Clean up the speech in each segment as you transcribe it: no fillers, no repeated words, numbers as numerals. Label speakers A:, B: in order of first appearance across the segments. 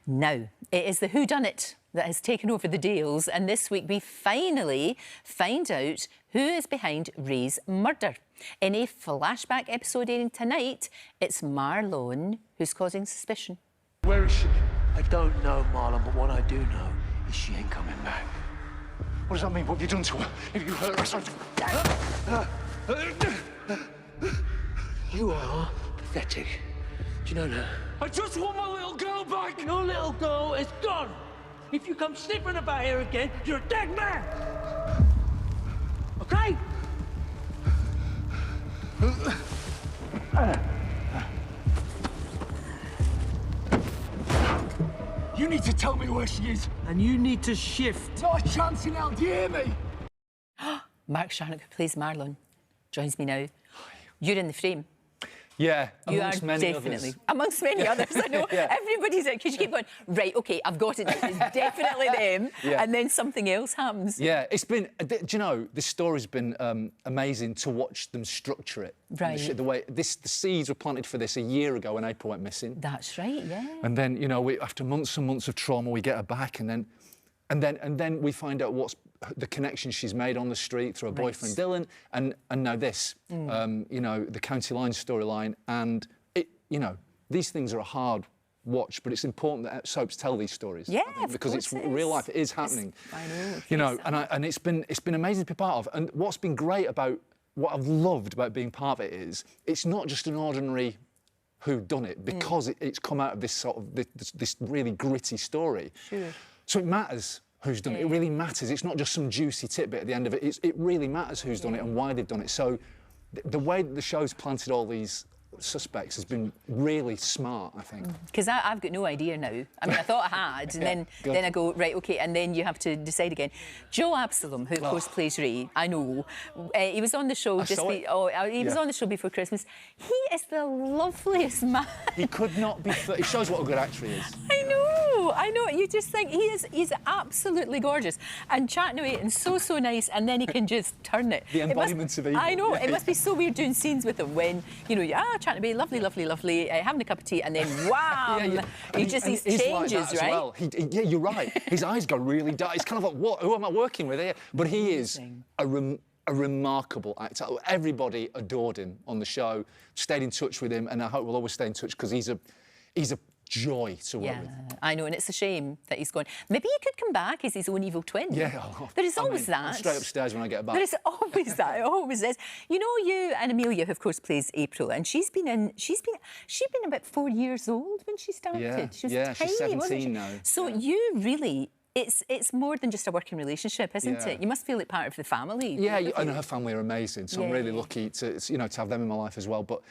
A: Now, it is the whodunit that has taken over the deals, and this week we finally find out who is behind Ray's murder. In a flashback episode airing tonight, it's Marlon who's causing suspicion.
B: Where is she?
C: I don't know, Marlon, but what I do know is she ain't coming back.
B: What does that mean? What have you done to her? If you hurt her,
C: You are pathetic. Do you know that?
B: I just want my little girl back!
C: Your little girl is gone. If you come sniffing about here again, you're a dead man. Okay?
B: You need to tell me where she is.
C: And you need to shift.
B: Not a chance in hell, do you hear me?
A: Mark Charnock, who plays Marlon, joins me now. You're in the frame.
D: Yeah,
A: You are
D: amongst many
A: definitely
D: others.
A: amongst many others. I know everybody's it because you keep going right. Okay, I've got it. It's definitely them, and then something else happens.
D: Yeah, it's been. Do you know this story's been amazing to watch them structure it.
A: Right.
D: The way the seeds were planted for this a year ago when April went missing.
A: That's right. Yeah.
D: And then after months and months of trauma, we get her back, and then we find out what's the connection she's made on the street through her boyfriend Dylan, and now this, the County Line storyline, and these things are a hard watch, but it's important that soaps tell these stories.
A: Yeah,
D: because it's real life. It is happening.
A: I know.
D: And it's been amazing to be part of. And what's been great about what I've loved about being part of it is it's not just an ordinary whodunit because it's come out of this sort of this really gritty story.
A: Sure.
D: So it matters who's done it. It really matters. It's not just some juicy tidbit at the end of it. It really matters who's done it and why they've done it. So the way that the show's planted all these suspects has been really smart, I think.
A: Because I've got no idea now. I mean, I thought I had, and then I go, right, OK, and then you have to decide again. Joe Absolom, who, of course, plays Ray, I know, he was on the show he was on the show before Christmas. He is the loveliest man.
D: He could not be... It shows what a good actor he is.
A: I know. You just think he's absolutely gorgeous and chatting away and so nice, and then he can just turn it.
D: The embodiment of evil.
A: I know. It must be so weird doing scenes with him when, chatting away, lovely, having a cup of tea, and then, wow, he changes,
D: like
A: right?
D: Well. You're right. His eyes go really dark. It's kind of like, what? Who am I working with here? But he is a remarkable actor. Everybody adored him on the show, stayed in touch with him, and I hope we'll always stay in touch because he's a joy to work with.
A: I know, and it's a shame that he's gone. Maybe he could come back as his own evil twin.
D: Yeah.
A: There is always that.
D: I'm straight upstairs when I get back.
A: There is always that. It always is. You know, you and Amelia, who of course plays April, and she'd been about 4 years old when she started.
D: Yeah.
A: She was tiny,
D: she's 17
A: wasn't she?
D: now.
A: So you really... It's more than just a working relationship, isn't it? You must feel like part of the family.
D: Yeah, and her family are amazing, so I'm really lucky to have them in my life as well. But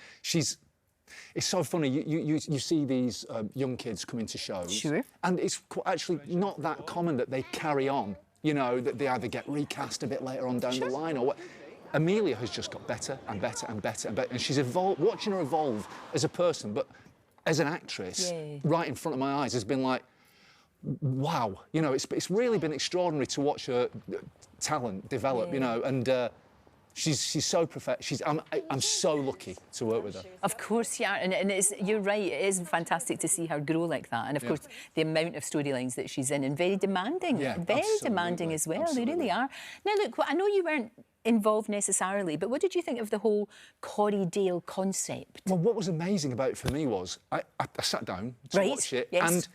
D: it's so funny. You see these young kids come into shows, and it's actually not that common that they carry on. That they either get recast a bit later on down the line, or what. Amelia has just got better and better and better and better, and she's evolved. Watching her evolve as a person, but as an actress, right in front of my eyes, has been like, wow. It's really been extraordinary to watch her talent develop. And. She's so professional. I'm so lucky to work with her.
A: Of course, yeah, and you're right. It is fantastic to see her grow like that, and of course the amount of storylines that she's in, and very demanding, very demanding as well. Absolutely. They really are. Now, look, I know you weren't involved necessarily, but what did you think of the whole Corriedale concept?
D: Well, what was amazing about it for me was I sat down to watch it, and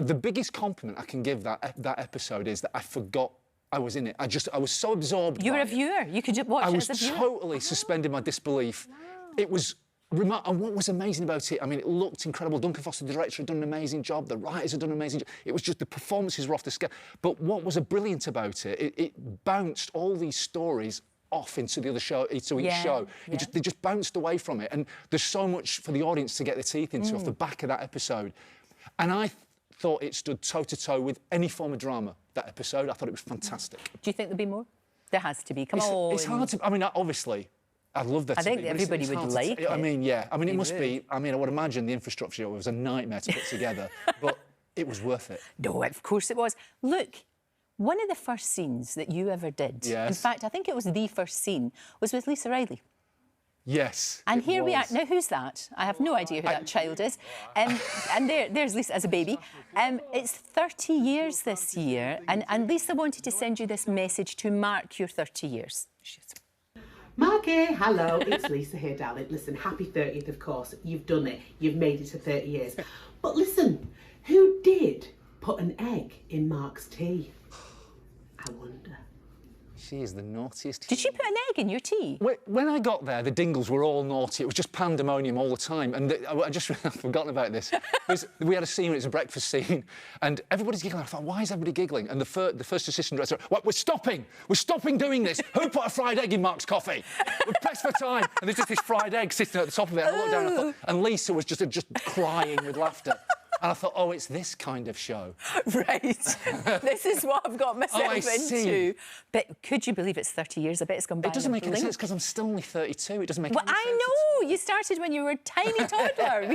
D: the biggest compliment I can give that episode is that I forgot I was in it. I was so absorbed. You
A: were a viewer. You could just watch it as a viewer.
D: I was totally suspending my disbelief. It was remarkable. And what was amazing about it, I mean, it looked incredible. Duncan Foster, the director, had done an amazing job. The writers had done an amazing job. It was just the performances were off the scale. But what was brilliant about it, it bounced all these stories off into the other show, into each show. They just bounced away from it. And there's so much for the audience to get their teeth into off the back of that episode. And I thought it stood toe-to-toe with any form of drama, that episode. I thought it was fantastic.
A: Do you think there'll be more? There has to be. Come on.
D: It's hard to... I mean, obviously, I'd love that to be.
A: I think everybody would like it.
D: I mean, yeah. I mean, it must be... I mean, I would imagine the infrastructure was a nightmare to put together, but it was worth it.
A: No, of course it was. Look, one of the first scenes that you ever did, in fact, I think it was the first scene, was with Lisa Riley.
D: Yes.
A: And here we are. Now, who's that? I have no idea who that child is. And there's Lisa as a baby. It's 30 years this year. And Lisa wanted to send you this message to mark your 30 years.
E: Marky, hello, it's Lisa here, darling. Listen, happy 30th, of course. You've done it. You've made it to 30 years. But listen, who did put an egg in Mark's tea? I wonder.
D: She is the naughtiest.
A: Did she put an egg in your tea?
D: When I got there, the Dingles were all naughty. It was just pandemonium all the time. And I just I've forgotten about this. We had a scene, it was a breakfast scene, and everybody's giggling. I thought, why is everybody giggling? And the first assistant director, we're stopping! We're stopping doing this! Who put a fried egg in Mark's coffee? We're pressed for time! And there's just this fried egg sitting at the top of it. And I looked down and I thought, and Lisa was just crying with laughter. And I thought, oh, it's this kind of show.
A: Right. This is what I've got myself into. But could you believe it's 30 years? I bet it's gone by.
D: It doesn't make any sense because I'm still only 32. It doesn't make any sense.
A: I know. You started when you were a tiny toddler.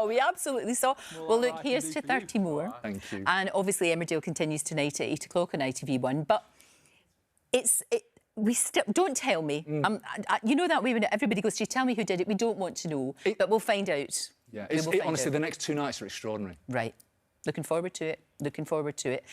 A: We absolutely saw. Well, look, here's to 30 more.
D: Thank you.
A: And obviously Emmerdale continues tonight at 8 o'clock on ITV1. But we still don't tell me. You know that way when everybody goes to you, tell me who did it. We don't want to know, but we'll find out.
D: Yeah, honestly, the next 2 nights are extraordinary.
A: Right. Looking forward to it. Looking forward to it.